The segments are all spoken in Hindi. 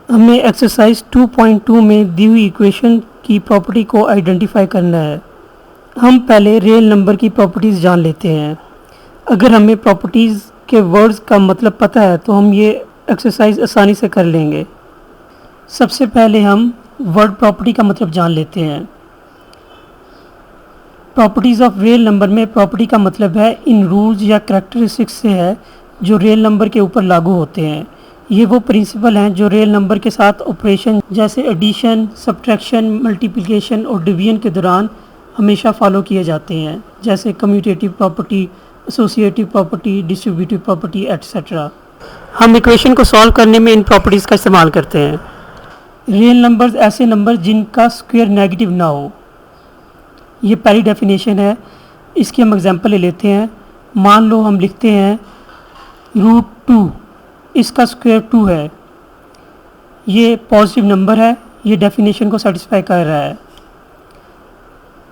हमें एक्सरसाइज 2.2 में दी हुई इक्वेशन की प्रॉपर्टी को आइडेंटिफाई करना है। हम पहले रियल नंबर की प्रॉपर्टीज़ जान लेते हैं। अगर हमें प्रॉपर्टीज़ के वर्ड्स का मतलब पता है तो हम ये एक्सरसाइज आसानी से कर लेंगे। सबसे पहले हम वर्ड प्रॉपर्टी का मतलब जान लेते हैं। प्रॉपर्टीज़ ऑफ रियल नंबर में प्रॉपर्टी का मतलब है इन रूल्स या करैक्टरिस्टिक्स से है जो रियल नंबर के ऊपर लागू होते हैं। ये वो प्रिंसिपल हैं जो रियल नंबर के साथ ऑपरेशन जैसे एडिशन, सब्ट्रैक्शन, मल्टीप्लिकेशन और डिवीजन के दौरान हमेशा फॉलो किए जाते हैं, जैसे commutative property, associative property, distributive property etcetera. हम इक्वेशन को सॉल्व करने में इन प्रॉपर्टीज़ का इस्तेमाल करते हैं। रियल नंबर्स ऐसे नंबर जिनका स्क्वायर नेगेटिव ना हो। ये पहली डेफिनेशन है। इसकी हम एग्जांपल ले लेते हैं। मान लो हम लिखते हैं √2, इसका स्क्वायर 2 है। ये पॉजिटिव नंबर है, ये डेफिनेशन को सेटिस्फाई कर रहा है।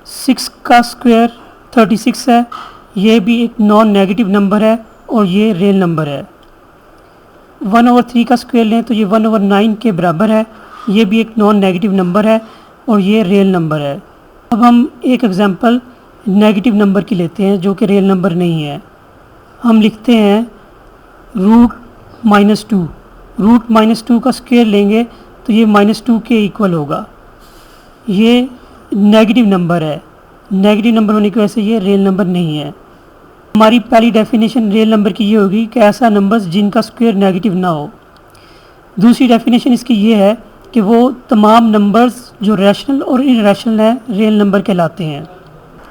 6 का स्क्वायर 36 है, ये भी एक नॉन नेगेटिव नंबर है और ये रियल नंबर है। 1/3 का स्क्वायर लें तो ये 1/9 के बराबर है, ये भी एक नॉन नेगेटिव नंबर है और ये रियल नंबर है। अब हम एक एग्जांपल नेगेटिव नंबर की लेते हैं जो कि रियल नंबर नहीं है। हम लिखते हैं √-2। √-2 का स्क्वायर लेंगे तो ये -2 के इक्वल होगा। ये नेगेटिव नंबर है, नेगेटिव नंबर होने की वजह से ये रियल नंबर नहीं है। हमारी पहली डेफिनेशन रियल नंबर की ये होगी कि ऐसा नंबर्स जिनका स्क्वायर नेगेटिव ना हो। दूसरी डेफिनेशन इसकी ये है कि वो तमाम नंबर्स जो रैशनल और इरेशनल हैं रियल नंबर कहलाते हैं।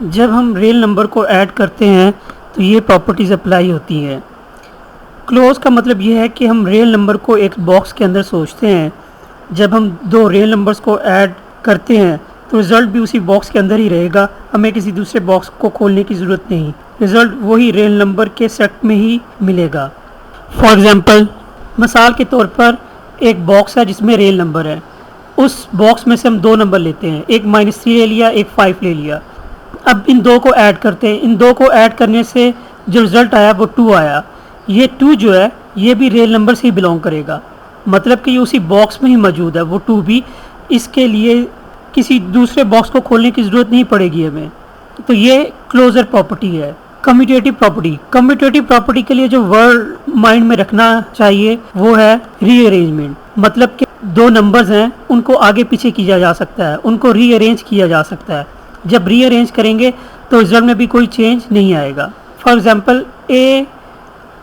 जब हम रियल नंबर को ऐड करते हैं तो ये प्रॉपर्टीज़ अप्लाई होती हैं। क्लोज का मतलब ये है कि हम रियल नंबर को एक बॉक्स के अंदर सोचते हैं। जब हम दो रियल नंबर्स को ऐड करते हैं तो रिज़ल्ट भी उसी बॉक्स के अंदर ही रहेगा, हमें किसी दूसरे बॉक्स को खोलने की ज़रूरत नहीं। रिज़ल्ट वही रियल नंबर के सेट में ही मिलेगा। फॉर एग्ज़ाम्पल, मिसाल के तौर पर एक बॉक्स है जिसमें रियल नंबर है। उस बॉक्स में से हम 2 नंबर लेते हैं, एक -3 ले लिया, एक 5 ले लिया। अब इन 2 को ऐड करते हैं। इन 2 को ऐड करने से जो रिज़ल्ट आया वो 2 आया। ये 2 जो है ये भी रियल नंबर से ही बिलोंग करेगा, मतलब कि ये उसी बॉक्स में ही मौजूद है वो 2 भी। इसके लिए किसी दूसरे बॉक्स को खोलने की ज़रूरत नहीं पड़ेगी हमें। तो ये क्लोजर प्रॉपर्टी है। कम्यूटेटिव प्रॉपर्टी, कम्यूटेटिव प्रॉपर्टी के लिए जो वर्ड माइंड में रखना चाहिए वो है रीअरेंजमेंट। मतलब कि 2 नंबर्स हैं उनको आगे पीछे किया जा सकता है, उनको रीअरेंज किया जा सकता है। जब रीअरेंज करेंगे तो रिजल्ट में भी कोई चेंज नहीं आएगा। फॉर एग्जांपल, ए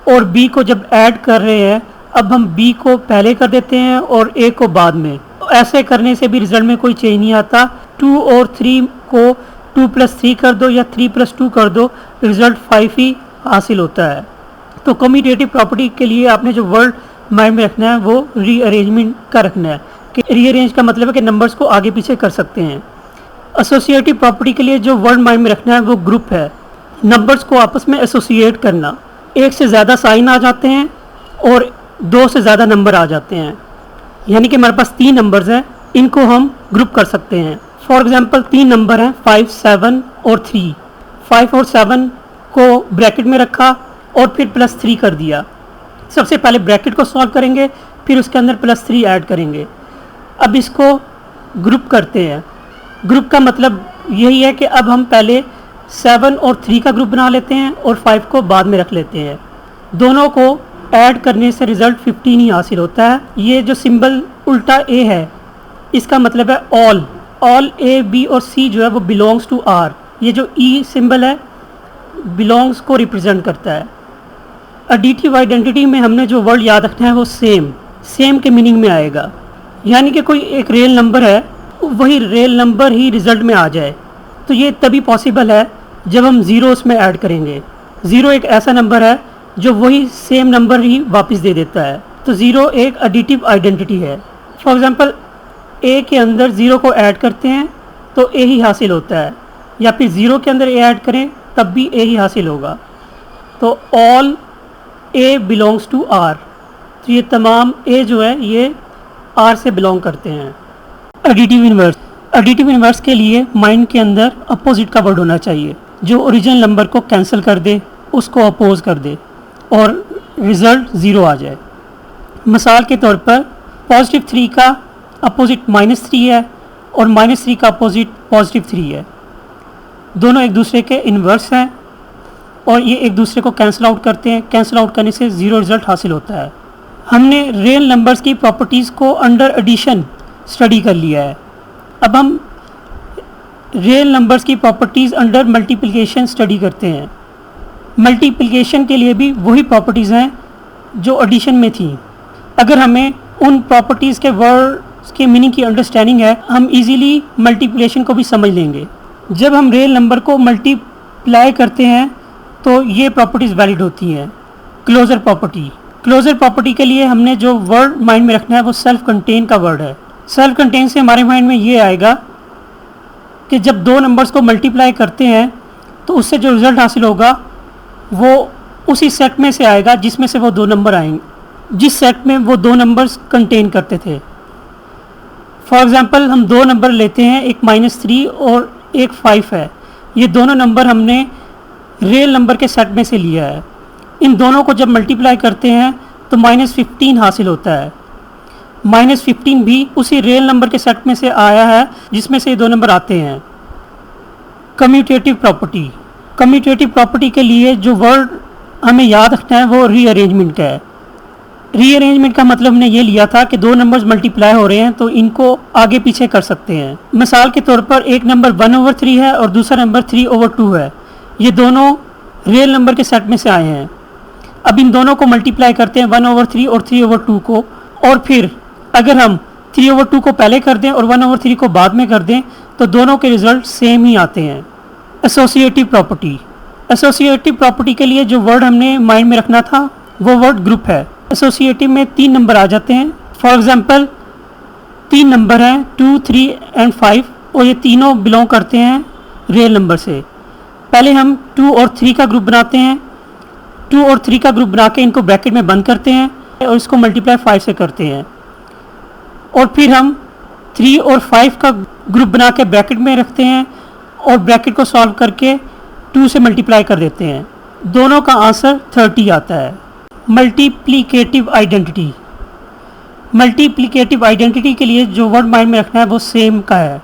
और बी को जब ऐड कर रहे हैं, अब हम बी को पहले कर देते हैं और ए को बाद में। ऐसे करने से भी रिजल्ट में कोई चेंज नहीं आता। 2 और 3 को 2 + 3 कर दो या 3 + 2 कर दो, रिजल्ट 5 ही हासिल होता है। तो कम्यूटेटिव प्रॉपर्टी के लिए आपने जो वर्ड माइंड में रखना है वो रीअरेंजमेंट का रखना है। कि रीअरेंज का मतलब है कि नंबर्स को आगे पीछे कर सकते हैं। एसोसिएटिव प्रॉपर्टी के लिए जो वर्ड माइंड में रखना है वो ग्रुप है। नंबर्स को आपस में एसोसिएट करना। एक से ज़्यादा साइन आ जाते हैं और 2 से ज़्यादा नंबर आ जाते हैं, यानी कि हमारे पास 3 नंबर्स हैं, इनको हम ग्रुप कर सकते हैं। फॉर एग्जांपल 3 नंबर हैं 5, 7 और 3। 5 और 7 को ब्रैकेट में रखा और फिर +3 कर दिया। सबसे पहले ब्रैकेट को सॉल्व करेंगे, फिर उसके अंदर +3 ऐड करेंगे। अब इसको ग्रुप करते हैं। ग्रुप का मतलब यही है कि अब हम पहले 7 और 3 का ग्रुप बना लेते हैं और 5 को बाद में रख लेते हैं। दोनों को ऐड करने से रिज़ल्ट 15 ही हासिल होता है। ये जो सिंबल उल्टा ए है इसका मतलब है ऑल। ऑल ए, बी और सी जो है वो बिलोंग्स टू आर। ये जो ई सिंबल है बिलोंग्स को रिप्रेजेंट करता है। एडिटिव आइडेंटिटी में हमने जो वर्ड याद रखना है वो सेम के मीनिंग में आएगा, यानी कि कोई एक रियल नंबर है वही रियल नंबर ही रिज़ल्ट में आ जाए। तो ये तभी पॉसिबल है जब हम 0 उसमें ऐड करेंगे। 0 एक ऐसा नंबर है जो वही सेम नंबर ही वापस दे देता है। तो 0 एक एडिटिव आइडेंटिटी है। फॉर एग्जांपल, ए के अंदर 0 को ऐड करते हैं तो ए ही हासिल होता है, या फिर 0 के अंदर ए ऐड करें तब भी ए ही हासिल होगा। तो all a belongs to R. तो ये तमाम ए जो है ये आर से बिलोंग करते हैं। एडिटिव इन्वर्स, एडिटिव इन्वर्स के लिए माइंड के अंदर अपोजिट का वर्ड होना चाहिए जो ओरिजिनल नंबर को कैंसिल कर दे, उसको अपोज कर दे और रिज़ल्ट 0 आ जाए। मिसाल के तौर पर पॉजिटिव 3 का अपोजिट -3 है और -3 का अपोजिट पॉजिटिव 3 है। दोनों एक दूसरे के इन्वर्स हैं और ये एक दूसरे को कैंसिल आउट करते हैं। कैंसिल आउट करने से 0 रिजल्ट हासिल होता है। हमने रियल नंबर्स की प्रॉपर्टीज़ को अंडर एडिशन स्टडी कर लिया है। अब हम रियल नंबर्स की प्रॉपर्टीज़ अंडर मल्टीप्लिकेशन स्टडी करते हैं। मल्टीप्लिकेशन के लिए भी वही प्रॉपर्टीज़ हैं जो एडिशन में थी। अगर हमें उन प्रॉपर्टीज़ के वर्ड्स के मीनिंग की अंडरस्टैंडिंग है, हम इजीली मल्टीप्लिकेशन को भी समझ लेंगे। जब हम रियल नंबर को मल्टीप्लाई करते हैं तो ये प्रॉपर्टीज़ वैलिड होती हैं। क्लोजर प्रॉपर्टी, क्लोजर प्रॉपर्टी के लिए हमने जो वर्ड माइंड में रखना है वो सेल्फ कंटेन का वर्ड है। सेल्फ कंटेन से हमारे माइंड में ये आएगा कि जब दो नंबर्स को मल्टीप्लाई करते हैं तो उससे जो रिज़ल्ट हासिल होगा वो उसी सेट में से आएगा जिसमें से वो दो नंबर आएंगे, जिस सेट में वो दो नंबर्स कंटेन करते थे। फॉर एग्ज़ाम्पल हम दो नंबर लेते हैं, एक -3 और एक 5 है। ये दोनों नंबर हमने रियल नंबर के सेट में से लिया है। इन दोनों को जब मल्टीप्लाई करते हैं तो -15 हासिल होता है। -15 भी उसी रियल नंबर के सेट में से आया है जिसमें से ये दो नंबर आते हैं। कम्यूटेटिव प्रॉपर्टी, कम्यूटेटिव प्रॉपर्टी के लिए जो वर्ड हमें याद रखना है वो रीअरेंजमेंट का है। रीअरेंजमेंट का मतलब हमने ये लिया था कि दो नंबर्स मल्टीप्लाई हो रहे हैं तो इनको आगे पीछे कर सकते हैं। मिसाल के तौर पर एक नंबर 1/3 है और दूसरा नंबर 3/2 है। ये दोनों रियल नंबर के सेट में से आए हैं। अब इन दोनों को मल्टीप्लाई करते हैं 1/3 और 3/2 को, और फिर अगर हम 3/2 को पहले कर दें और 1/3 को बाद में कर दें तो दोनों के रिजल्ट सेम ही आते हैं। एसोसिएटिव प्रॉपर्टी, एसोसिएटिव प्रॉपर्टी के लिए जो वर्ड हमने माइंड में रखना था वो वर्ड ग्रुप है। एसोसिएटिव में 3 नंबर आ जाते हैं। फॉर एग्जांपल 3 नंबर हैं 2, 3 एंड 5 और ये तीनों बिलोंग करते हैं रियल नंबर से। पहले हम 2 और 3 का ग्रुप बनाते हैं। 2 और 3 का ग्रुप बना के इनको ब्रैकेट में बंद करते हैं और इसको मल्टीप्लाई 5 से करते हैं। और फिर हम 3 और 5 का ग्रुप बना के ब्रैकेट में रखते हैं और ब्रैकेट को सॉल्व करके 2 से मल्टीप्लाई कर देते हैं। दोनों का आंसर 30 आता है। मल्टीप्लिकेटिव आइडेंटिटी, मल्टीप्लिकेटिव आइडेंटिटी के लिए जो वर्ड माइंड में रखना है वो सेम का है।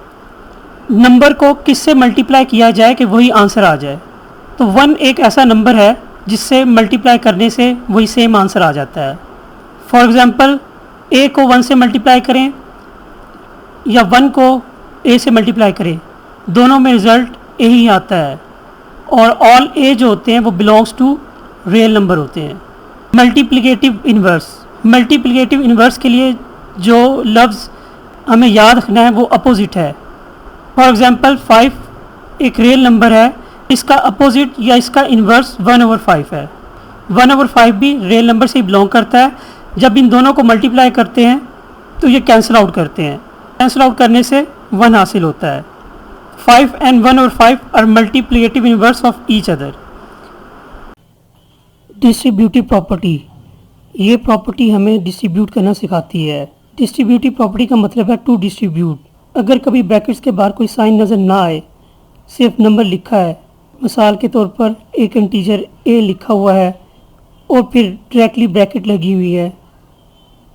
नंबर को किससे मल्टीप्लाई किया जाए कि वही आंसर आ जाए। तो 1 एक ऐसा नंबर है जिससे मल्टीप्लाई करने से वही सेम आंसर आ जाता है। फॉर एग्ज़ाम्पल a को 1 से मल्टीप्लाई करें या 1 को a से मल्टीप्लाई करें, दोनों में रिज़ल्ट a ही आता है और ऑल a जो होते हैं वो बिलोंग्स टू रियल नंबर होते हैं। मल्टीप्लिकेटिव इन्वर्स, मल्टीप्लिकेटिव इन्वर्स के लिए जो लफ्ज़ हमें याद रखना है वो अपोजिट है। फॉर एग्ज़ाम्पल 5 एक रियल नंबर है, इसका अपोजिट या इसका इन्वर्स 1/5 है। 1/5 भी रियल नंबर से ही बिलोंग करता है। जब इन दोनों को मल्टीप्लाई करते हैं तो ये कैंसिल आउट करते हैं। कैंसिल आउट करने से 1 हासिल होता है। 5 and 1/5 are multiplicative inverse of each other. Distributive property, ये प्रॉपर्टी हमें डिस्ट्रीब्यूट करना सिखाती है। डिस्ट्रीब्यूटिव प्रॉपर्टी का मतलब है टू डिस्ट्रीब्यूट। अगर कभी ब्रैकेट्स के बाहर कोई साइन नज़र ना आए, सिर्फ नंबर लिखा है, मिसाल के तौर पर एक इंटीजर a लिखा हुआ है और फिर डायरेक्टली ब्रैकेट लगी हुई है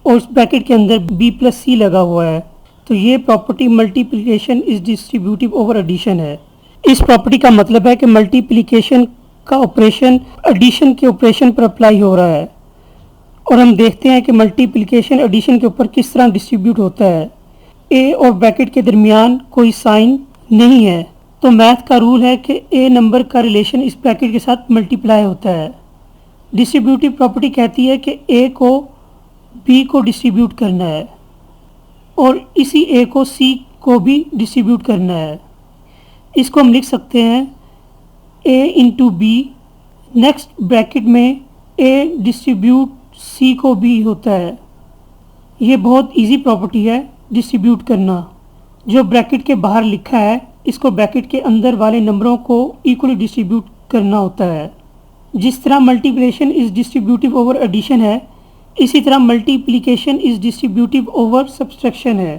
और उस ब्रैकेट के अंदर b+c लगा हुआ है, तो ये property multiplication is distributive over addition है। इस प्रॉपर्टी का मतलब है कि मल्टीप्लिकेशन का ऑपरेशन एडिशन के ऑपरेशन पर अप्लाई हो रहा है और हम देखते हैं कि मल्टीप्लिकेशन एडिशन के ऊपर किस तरह डिस्ट्रीब्यूट होता है। a और ब्रैकेट के दरमियान कोई साइन नहीं है तो मैथ का रूल है कि a नंबर का रिलेशन इस ब्रैकेट के साथ मल्टीप्लाई होता है। डिस्ट्रीब्यूटिव प्रॉपर्टी कहती है कि a को b को डिस्ट्रीब्यूट करना है और इसी a को c को भी डिस्ट्रीब्यूट करना है। इसको हम लिख सकते हैं a into b, next bracket में a डिस्ट्रीब्यूट c को भी होता है। ये बहुत इजी प्रॉपर्टी है डिस्ट्रीब्यूट करना। जो ब्रैकेट के बाहर लिखा है इसको ब्रैकेट के अंदर वाले नंबरों को इक्वली डिस्ट्रीब्यूट करना होता है। जिस तरह multiplication is distributive over addition है, इसी तरह multiplication is distributive over subtraction है।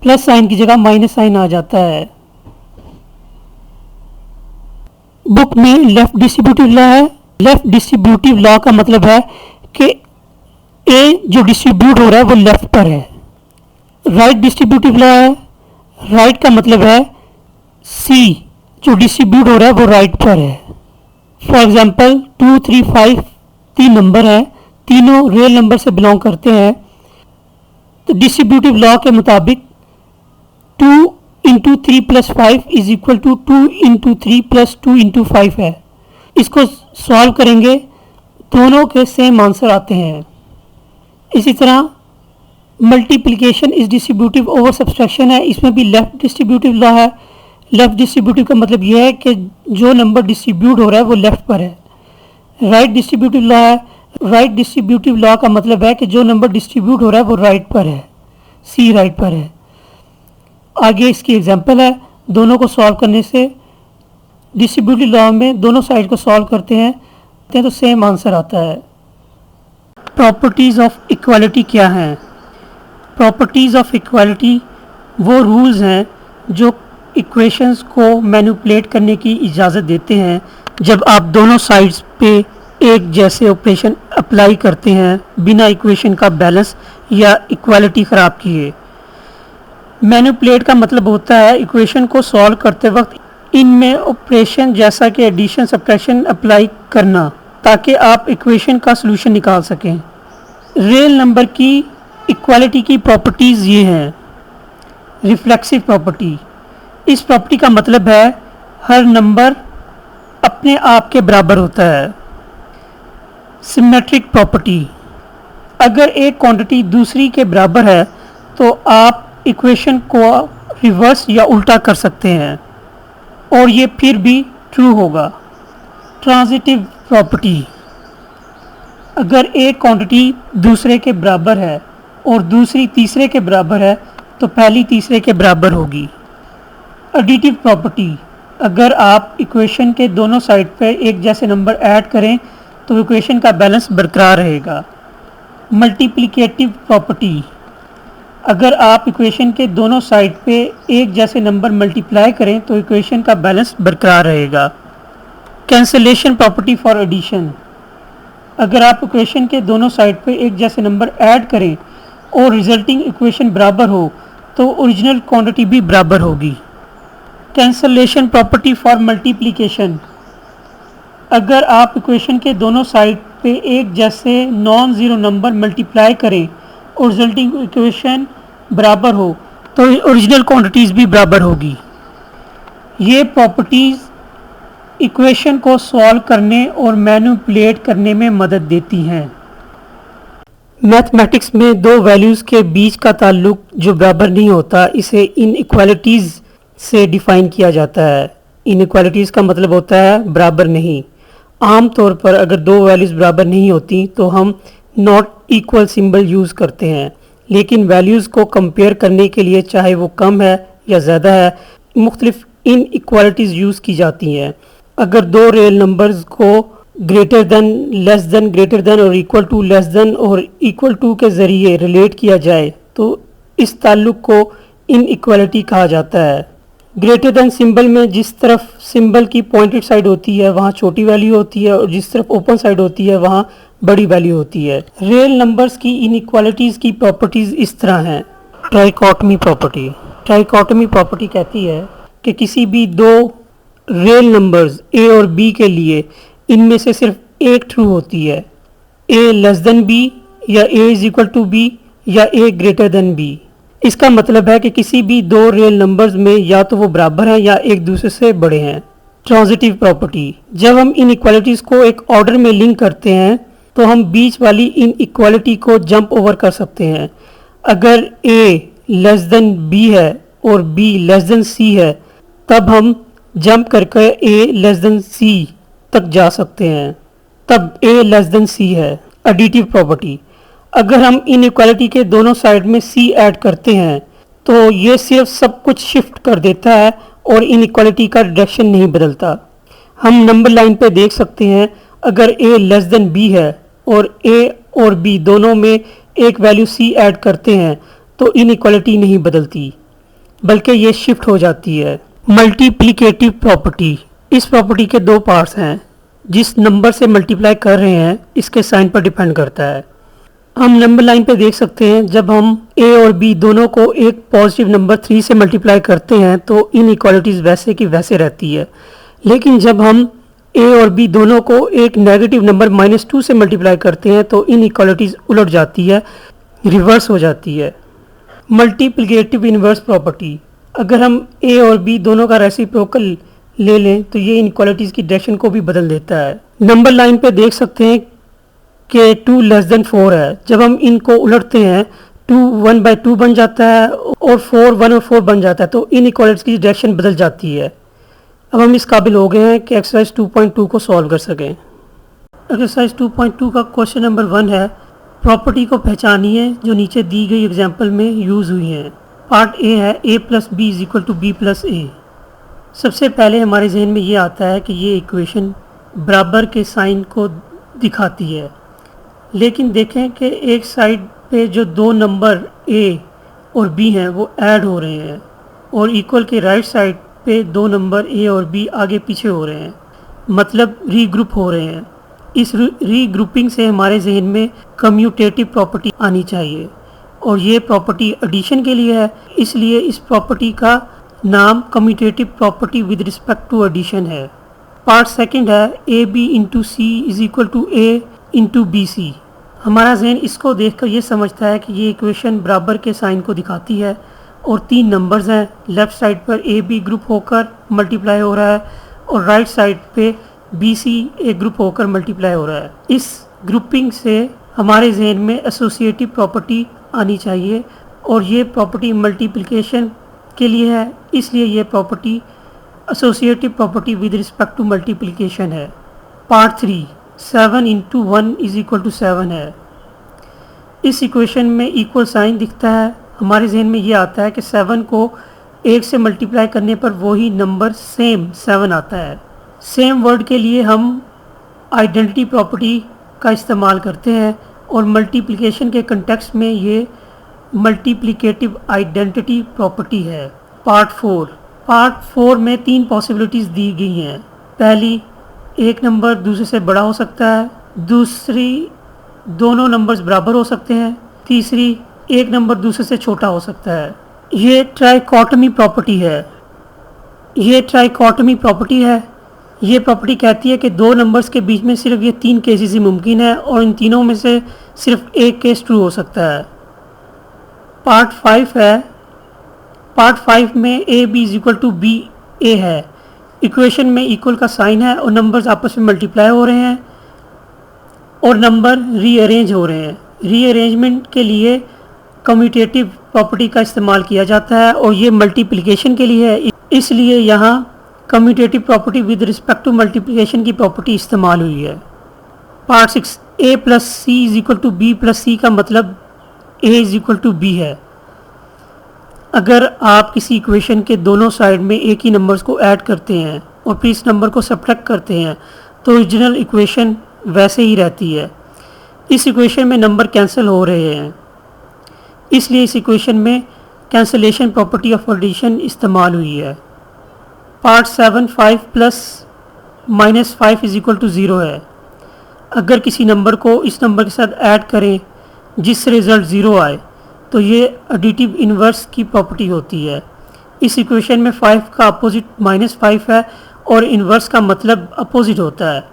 प्लस साइन की जगह माइनस साइन आ जाता है। बुक में लेफ्ट डिस्ट्रीब्यूटिव लॉ है। लेफ्ट डिस्ट्रीब्यूटिव लॉ का मतलब है कि ए जो डिस्ट्रीब्यूट हो रहा है वो लेफ्ट पर है, राइट डिस्ट्रीब्यूटिव लॉ है, राइट का मतलब है सी जो डिस्ट्रीब्यूट हो रहा है वो राइट पर है। फॉर एग्जांपल 2, 3, 5 तीन नंबर हैं, तीनों रियल नंबर से बिलोंग करते हैं, तो डिस्ट्रीब्यूटिव लॉ के मुताबिक 2 into 3 plus 5 is equal to 2 into 3 plus 2 into 5 है। इसको सॉल्व करेंगे, दोनों के सेम आंसर आते हैं। इसी तरह multiplication is distributive over subtraction है, इसमें भी लेफ्ट डिस्ट्रीब्यूटिव लॉ है। लेफ्ट डिस्ट्रीब्यूटिव का मतलब यह है कि जो नंबर डिस्ट्रीब्यूट हो रहा है वो लेफ्ट पर है। राइट डिस्ट्रीब्यूटिव लॉ है, राइट डिस्ट्रीब्यूटिव लॉ का मतलब है कि जो नंबर डिस्ट्रीब्यूट हो रहा है वो राइट पर है, सी राइट पर है। आगे इसकी एग्जांपल है, दोनों को सॉल्व करने से डिस्ट्रीब्यूटिव लॉ में दोनों साइड को सॉल्व करते हैं तो सेम आंसर आता है। प्रॉपर्टीज़ ऑफ इक्वालिटी क्या हैं? प्रॉपर्टीज़ ऑफ इक्वालिटी वो रूल्स हैं जो इक्वेशंस को मैनिपुलेट करने की इजाज़त देते हैं जब आप दोनों साइड्स पे एक जैसे ऑपरेशन अप्लाई करते हैं बिना इक्वेशन का बैलेंस या इक्वालिटी ख़राब किए। मैनिपुलेट का मतलब होता है इक्वेशन को सॉल्व करते वक्त इनमें ऑपरेशन जैसा कि एडिशन सब्ट्रैक्शन अप्लाई करना ताकि आप इक्वेशन का सलूशन निकाल सकें। रियल नंबर की इक्वालिटी की प्रॉपर्टीज़ ये हैं। रिफ्लेक्सिव प्रॉपर्टी, इस प्रॉपर्टी का मतलब है हर नंबर अपने आप के बराबर होता है। सिमेट्रिक प्रॉपर्टी, अगर एक क्वांटिटी दूसरी के बराबर है तो आप इक्वेशन को रिवर्स या उल्टा कर सकते हैं और ये फिर भी ट्रू होगा। ट्रांजिटिव प्रॉपर्टी, अगर एक क्वांटिटी दूसरे के बराबर है और दूसरी तीसरे के बराबर है तो पहली तीसरे के बराबर होगी। एडिटिव प्रॉपर्टी, अगर आप इक्वेशन के दोनों साइड पर एक जैसे नंबर ऐड करें तो इक्वेशन का बैलेंस बरकरार रहेगा। मल्टीप्लिकेटिव प्रॉपर्टी, अगर आप इक्वेशन के दोनों साइड पे एक जैसे नंबर मल्टीप्लाई करें तो इक्वेशन का बैलेंस बरकरार रहेगा। कैंसलेशन प्रॉपर्टी फॉर एडिशन, अगर आप इक्वेशन के दोनों साइड पे एक जैसे नंबर ऐड करें और रिजल्टिंग इक्वेशन बराबर हो तो ओरिजिनल क्वांटिटी भी बराबर होगी। कैंसलेशन प्रॉपर्टी फॉर मल्टीप्लिकेशन, अगर आप इक्वेशन के दोनों साइड पे एक जैसे नॉन ज़ीरो नंबर मल्टीप्लाई करें और रिजल्टिंग इक्वेशन बराबर हो तो ओरिजिनल क्वांटिटीज़ भी बराबर होगी। ये प्रॉपर्टीज़ इक्वेशन को सॉल्व करने और मैनिपुलेट करने में मदद देती हैं। मैथमेटिक्स में दो वैल्यूज़ के बीच का ताल्लुक जो बराबर नहीं होता इसे इनइक्वालिटीज़ से डिफ़ाइन किया जाता है। इनइक्वालिटीज़ का मतलब होता है बराबर नहीं। आम तौर पर अगर दो वैल्यूज़ बराबर नहीं होती तो हम नॉट इक्वल सिंबल यूज़ करते हैं, लेकिन वैल्यूज़ को कंपेयर करने के लिए चाहे वो कम है या ज़्यादा है मुख्तलिफ इनइक्वालिटीज़ यूज़ की जाती हैं। अगर दो रियल नंबर्स को greater than, less than, greater than और इक्वल टू, लेस देन और इक्वल टू के ज़रिए रिलेट किया जाए तो इस ताल्लुक़ को इनइक्वालिटी कहा जाता है। ग्रेटर देन सिंबल में जिस तरफ सिंबल की पॉइंटेड साइड होती है वहाँ छोटी वैल्यू होती है और जिस तरफ ओपन साइड होती है वहाँ बड़ी वैल्यू होती है। रियल नंबर्स की इनइक्वालिटीज़ की प्रॉपर्टीज़ इस तरह हैं। ट्राइकोटमी प्रॉपर्टी, ट्राइकोटमी प्रॉपर्टी कहती है कि किसी भी दो रियल नंबर्स ए और बी के लिए इनमें से सिर्फ एक ट्रू होती है, ए लेस देन बी या ए इज इक्वल टू बी या ए ग्रेटर देन बी। इसका मतलब है कि किसी भी दो रियल नंबर्स में या तो वो बराबर हैं या एक दूसरे से बड़े हैं। ट्रांजिटिव प्रॉपर्टी, जब हम इन इक्वालिटीज़ को एक ऑर्डर में लिंक करते हैं तो हम बीच वाली इन इक्वालिटी को जंप ओवर कर सकते हैं। अगर ए लेस देन बी है और बी लेस देन सी है तब हम जंप करके ए लेस देन सी तक जा सकते हैं, तब ए लेस देन सी है। एडिटिव प्रॉपर्टी, अगर हम इनइक्वालिटी के दोनों साइड में सी ऐड करते हैं तो ये सिर्फ सब कुछ शिफ्ट कर देता है और इनइक्वालिटी का डायरेक्शन नहीं बदलता। हम नंबर लाइन पे देख सकते हैं अगर ए लेस देन बी है और ए और बी दोनों में एक वैल्यू सी ऐड करते हैं तो इनइक्वालिटी नहीं बदलती बल्कि ये शिफ्ट हो जाती है। मल्टीप्लिकेटिव प्रॉपर्टी, इस प्रॉपर्टी के दो पार्ट्स हैं। जिस नंबर से मल्टीप्लाई कर रहे हैं इसके साइन पर डिपेंड करता है। हम नंबर लाइन पे देख सकते हैं, जब हम a और b दोनों को एक पॉजिटिव नंबर 3 से मल्टीप्लाई करते हैं तो इन इक्वालिटीज़ वैसे की वैसे रहती है। लेकिन जब हम a और b दोनों को एक नेगेटिव नंबर -2 से मल्टीप्लाई करते हैं तो इन इक्वालिटीज़ उलट जाती है, रिवर्स हो जाती है। मल्टीप्लिकेटिव इन्वर्स प्रॉपर्टी, अगर हम a और b दोनों का रेसिप्रोकल ले लें तो ये इनक्वालिटीज़ की डायरेक्शन को भी बदल देता है। नंबर लाइन पे देख सकते हैं कि 2 लेस देन 4 है। जब हम इनको उलटते हैं 2 1/2 बन जाता है और 4 1/4 बन जाता है, तो इन इक्वालिटीज़ की डायरेक्शन बदल जाती है। अब हम इस काबिल हो गए हैं कि एक्सरसाइज 2.2 को सॉल्व कर सकें। एक्सरसाइज 2.2 का क्वेश्चन नंबर 1 है, प्रॉपर्टी को पहचानिए जो नीचे दी गई एग्जाम्पल में यूज़ हुई हैं। पार्ट ए है a + b = b + a। सबसे पहले हमारे जहन में ये आता है कि ये इक्वेशन बराबर के साइन को दिखाती है, लेकिन देखें कि एक साइड पे जो दो नंबर a और b हैं वो ऐड हो रहे हैं और इक्वल के राइट साइड पे दो नंबर a और b आगे पीछे हो रहे हैं, मतलब रीग्रुप हो रहे हैं। इस रीग्रुपिंग से हमारे जहन में कम्यूटेटिव प्रॉपर्टी आनी चाहिए और ये प्रॉपर्टी एडिशन के लिए है, इसलिए इस प्रॉपर्टी का नाम commutative property with respect to addition है। पार्ट सेकंड है ab × c = a × bc। हमारा जहन इसको देखकर ये समझता है कि ये इक्वेशन बराबर के साइन को दिखाती है और तीन नंबर्स हैं, लेफ़्ट साइड पर ab ग्रुप होकर मल्टीप्लाई हो रहा है और राइट साइड पे bc एक ग्रुप होकर मल्टीप्लाई हो रहा है। इस ग्रुपिंग से हमारे जहन में एसोसिएटिव प्रॉपर्टी आनी चाहिए और ये प्रॉपर्टी मल्टीप्लिकेशन के लिए है, इसलिए ये property associative property with respect to multiplication है। पार्ट 3 7 × 1 = 7 है। इस इक्वेशन में इक्वल साइन दिखता है, हमारे जहन में ये आता है कि 7 को 1 से मल्टीप्लाई करने पर वही नंबर सेम 7 आता है। सेम वर्ड के लिए हम आइडेंटिटी प्रॉपर्टी का इस्तेमाल करते हैं और मल्टीप्लिकेशन के कंटेक्स्ट में ये मल्टीप्लिकेटिव आइडेंटिटी प्रॉपर्टी है। पार्ट 4 में तीन पॉसिबिलिटीज़ दी गई हैं। पहली, एक नंबर दूसरे से बड़ा हो सकता है। दूसरी, दोनों नंबर्स बराबर हो सकते हैं। तीसरी, एक नंबर दूसरे से छोटा हो सकता है। ये ट्राइकोटमी प्रॉपर्टी है। ये प्रॉपर्टी कहती है कि दो नंबर्स के बीच में सिर्फ ये तीन केसेस ही मुमकिन है और इन तीनों में से सिर्फ एक केस ट्रू हो सकता है। पार्ट 5 में ab = ba है। इक्वेशन में इक्वल का साइन है और नंबर्स आपस में मल्टीप्लाई हो रहे हैं और नंबर रीअरेंज हो रहे हैं। रीअरेंजमेंट के लिए कम्यूटेटिव प्रॉपर्टी का इस्तेमाल किया जाता है और ये मल्टीप्लिकेशन के लिए है, इसलिए यहाँ commutative property with respect to multiplication की प्रॉपर्टी इस्तेमाल हुई है। Part 6 a + c = b + c का मतलब a = b है। अगर आप किसी इक्वेशन के दोनों साइड में एक ही नंबर्स को ऐड करते हैं और फिर इस नंबर को सब्ट्रैक्ट करते हैं तो ओरिजिनल इक्वेशन वैसे ही रहती है। इस इक्वेशन में नंबर कैंसिल हो रहे हैं, इसलिए इस इक्वेशन में कैंसिलेशन प्रॉपर्टी ऑफ एडिशन इस्तेमाल हुई है। पार्ट 7 5 + -5 = 0 है। अगर किसी नंबर को इस नंबर के साथ ऐड करें जिससे रिज़ल्ट 0 आए तो ये एडिटिव इन्वर्स की प्रॉपर्टी होती है। इस इक्वेशन में 5 का अपोजिट -5 है और इन्वर्स का मतलब अपोजिट होता है,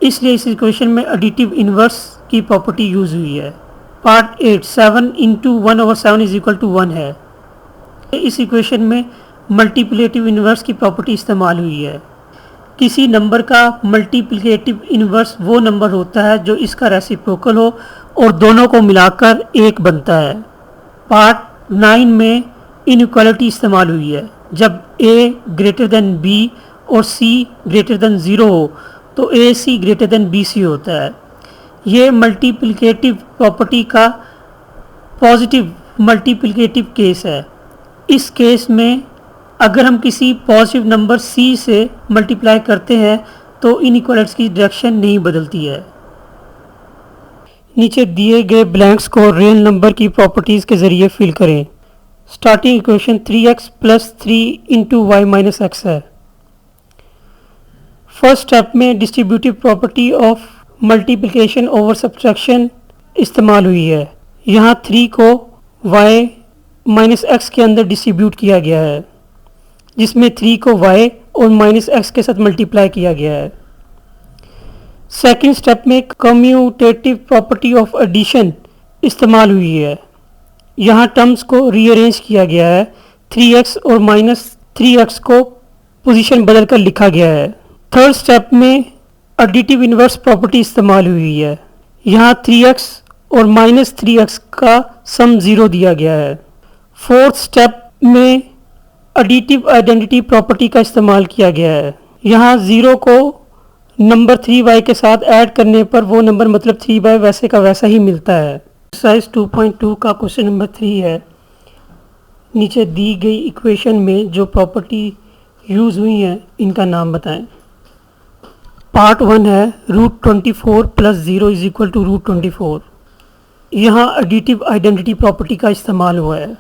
इसलिए इस इक्वेशन में एडिटिव इन्वर्स की प्रॉपर्टी यूज़ हुई है। पार्ट 8 7 × 1/7 = 1 है। इस इक्वेशन में मल्टीप्लिकेटिव इन्वर्स की प्रॉपर्टी इस्तेमाल हुई है। किसी नंबर का मल्टीप्लिकेटिव इन्वर्स वो नंबर होता है जो इसका रेसिप्रोकल हो और दोनों को मिलाकर एक बनता है। पार्ट 9 में इनइक्वालिटी इस्तेमाल हुई है। जब a > b और c > 0 हो तो ac > bc होता है। ये मल्टीप्लिकेटिव प्रॉपर्टी का पॉजिटिव मल्टीप्लिकेटिव केस है। इस केस में अगर हम किसी पॉजिटिव नंबर c से मल्टीप्लाई करते हैं तो इनइक्वालिटीज की डायरेक्शन नहीं बदलती है। नीचे दिए गए ब्लैंक्स को रियल नंबर की प्रॉपर्टीज़ के ज़रिए फिल करें। Starting equation 3x + 3 × y - x है। फर्स्ट स्टेप में distributive property of multiplication over subtraction इस्तेमाल हुई है। यहाँ 3 को y माइनस एक्स के अंदर डिस्ट्रीब्यूट किया गया है, जिसमें 3 को y और माइनस एक्स के साथ मल्टीप्लाई किया गया है। सेकेंड स्टेप में कम्यूटेटिव प्रॉपर्टी ऑफ एडिशन इस्तेमाल हुई है। यहाँ टर्म्स को रीअरेंज किया गया है, 3x और माइनस 3x को पोजीशन बदल कर लिखा गया है। थर्ड स्टेप में एडिटिव इन्वर्स प्रॉपर्टी इस्तेमाल हुई है। यहाँ 3x और माइनस 3x का सम 0 दिया गया है। फोर्थ स्टेप में एडिटिव आइडेंटिटी प्रॉपर्टी का इस्तेमाल किया गया है। यहाँ 0 को नंबर 3y के साथ ऐड करने पर वो नंबर मतलब 3y वैसे का वैसा ही मिलता है। एक्सरसाइज 2.2 का क्वेश्चन नंबर 3 है। नीचे दी गई इक्वेशन में जो प्रॉपर्टी यूज़ हुई हैं इनका नाम बताएं। पार्ट 1 है √24 प्लस 0 इज इक्वल टू √24। यहाँ एडिटिव आइडेंटिटी प्रॉपर्टी का इस्तेमाल हुआ है।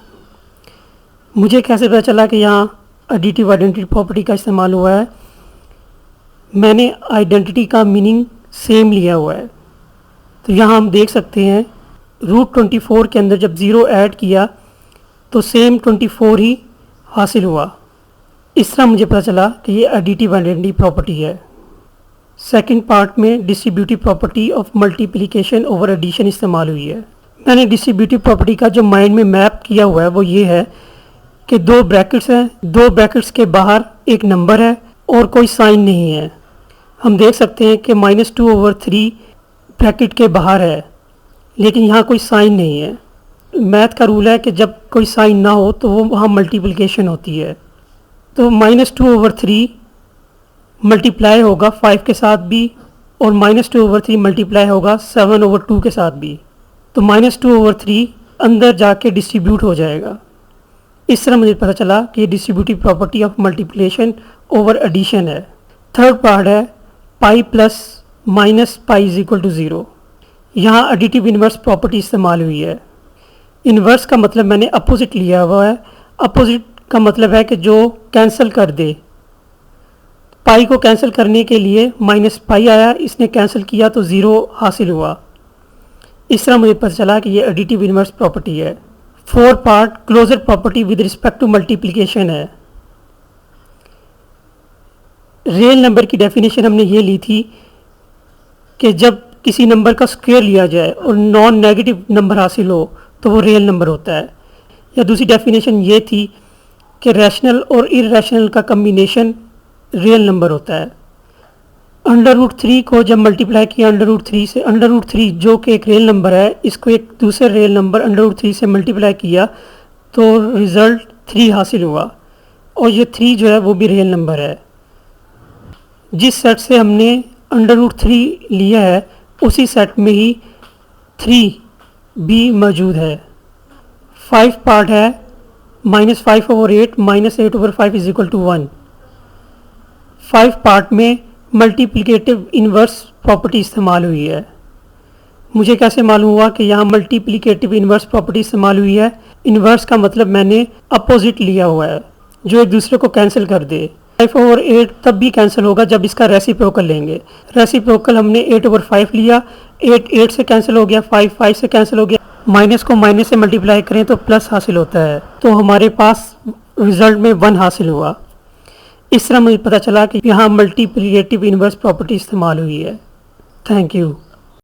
मुझे कैसे पता चला कि यहाँ एडिटिव आइडेंटिटी प्रॉपर्टी का इस्तेमाल हुआ है? मैंने आइडेंटिटी का मीनिंग सेम लिया हुआ है। तो यहाँ हम देख सकते हैं √24 के अंदर जब 0 ऐड किया तो सेम 24 ही हासिल हुआ। इस तरह मुझे पता चला कि ये एडिटिव आइडेंटिटी प्रॉपर्टी है। सेकंड पार्ट में distributive property of multiplication over addition इस्तेमाल हुई है। मैंने डिस्ट्रीब्यूटिव प्रॉपर्टी का जो माइंड में मैप किया हुआ है वो ये है कि 2 ब्रैकेट्स हैं, 2 ब्रैकेट्स के बाहर एक नंबर है और कोई साइन नहीं है। हम देख सकते हैं कि -2/3 ब्रैकेट के बाहर है, लेकिन यहाँ कोई साइन नहीं है। मैथ का रूल है कि जब कोई साइन ना हो तो वो वहाँ मल्टीप्लिकेशन होती है। तो -2/3 मल्टीप्लाई होगा 5 के साथ भी और -2/3 मल्टीप्लाई होगा 7/2 के साथ भी। तो -2/3 अंदर जाके डिस्ट्रीब्यूट हो जाएगा। इस तरह मुझे पता चला कि ये distributive property of multiplication over addition है। थर्ड पार्ट है pi plus minus pi is equal to 0। यहाँ एडिटिव इन्वर्स प्रॉपर्टी इस्तेमाल हुई है। इन्वर्स का मतलब मैंने अपोजिट लिया हुआ है। अपोजिट का मतलब है कि जो कैंसिल कर दे। पाई को कैंसिल करने के लिए माइनस पाई आया, इसने कैंसिल किया तो 0 हासिल हुआ। इस तरह मुझे पता चला कि ये एडिटिव इन्वर्स प्रॉपर्टी है। Fourth part closure property with respect to multiplication है। रियल नंबर की डेफिनेशन हमने ये ली थी कि जब किसी नंबर का स्क्वायर लिया जाए और नॉन नेगेटिव नंबर हासिल हो तो वो रियल नंबर होता है। या दूसरी डेफिनेशन ये थी कि रैशनल और इरैशनल का कम्बिनेशन रियल नंबर होता है। √3 को जब मल्टीप्लाई किया √3 से, √3 जो कि एक रियल नंबर है, इसको एक दूसरे रियल नंबर √3 से मल्टीप्लाई किया तो रिज़ल्ट 3 हासिल हुआ और ये 3 जो है वो भी रियल नंबर है। जिस सेट से हमने √3 लिया है उसी सेट में ही 3 भी मौजूद है। 5 पार्ट है -5/8 -8/5 इज इक्वल टू 1। 5 पार्ट में मल्टीप्लिकेटिव इन्वर्स प्रॉपर्टी इस्तेमाल हुई है। मुझे कैसे मालूम हुआ कि यहाँ मल्टीप्लिकेटिव इन्वर्स प्रॉपर्टी इस्तेमाल हुई है? इन्वर्स का मतलब मैंने अपोजिट लिया हुआ है जो एक दूसरे को कैंसिल कर दे। 5/8 तब भी कैंसिल होगा जब इसका रेसिप्रोकल लेंगे। रेसिप्रोकल हमने 8/5 लिया, 8 से कैंसिल हो गया, 5 से कैंसिल हो गया। माइनस को माइनस से मल्टीप्लाई करें तो प्लस हासिल होता है, तो हमारे पास रिजल्ट में 1 हासिल हुआ। इस तरह मुझे पता चला कि यहाँ मल्टीप्लिकेटिव इन्वर्स प्रॉपर्टी इस्तेमाल हुई है। Thank you.